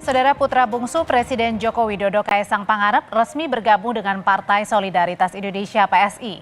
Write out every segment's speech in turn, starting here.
Saudara putra bungsu Presiden Joko Widodo Kaisang Pangarep resmi bergabung dengan Partai Solidaritas Indonesia (PSI).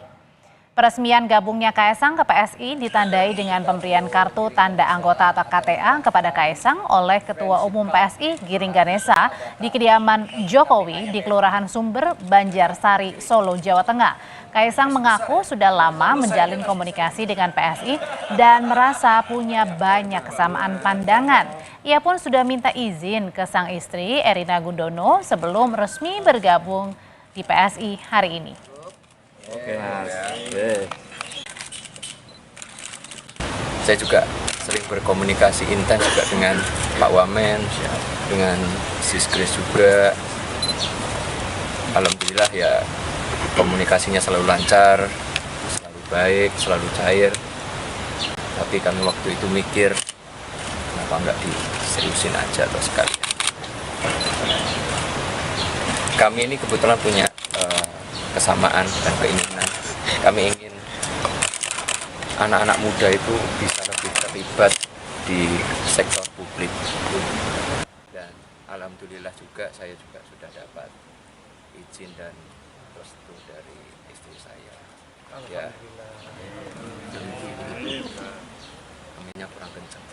Peresmian gabungnya Kaisang ke PSI ditandai dengan pemberian kartu tanda anggota atau KTA kepada Kaisang oleh Ketua Umum PSI Giring Ganesa di kediaman Jokowi di Kelurahan Sumber, Banjarsari, Solo, Jawa Tengah. Kaisang mengaku sudah lama menjalin komunikasi dengan PSI dan merasa punya banyak kesamaan pandangan. Ia pun sudah minta izin ke sang istri Erina Gudono sebelum resmi bergabung di PSI hari ini. Oke, Mas. Saya juga sering berkomunikasi intens juga dengan Pak Wamen, dengan Sis Grace juga. Alhamdulillah ya komunikasinya selalu lancar, selalu baik, selalu cair. Tapi kami waktu itu mikir, kenapa nggak diseriusin aja atau sekali. Kami ini kebetulan punya kesamaan dan keinginan. Kami ingin anak-anak muda itu bisa lebih terlibat di sektor publik. Dan alhamdulillah juga saya juga sudah dapat izin dan restu dari istri saya. Ya, aminnya kurang kencang.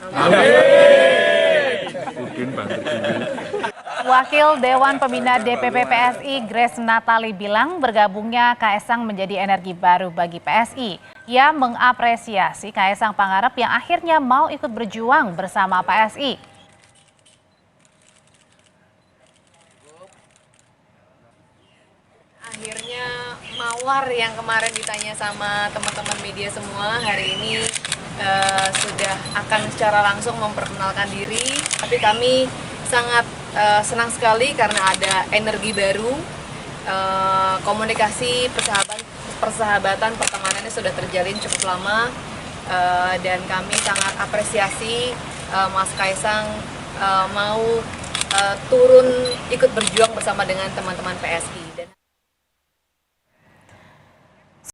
Wakil Dewan Pembina DPP PSI Grace Natali bilang bergabungnya Kaisang menjadi energi baru bagi PSI. Ia mengapresiasi Kaisang Pangarep yang akhirnya mau ikut berjuang bersama PSI. Akhirnya Mawar yang kemarin ditanya sama teman-teman media semua hari ini sudah akan secara langsung memperkenalkan diri. Tapi kami sangat senang sekali karena ada energi baru, komunikasi, persahabatan, pertemanannya sudah terjalin cukup lama, dan kami sangat apresiasi Mas Kaisang mau turun ikut berjuang bersama dengan teman-teman PSI.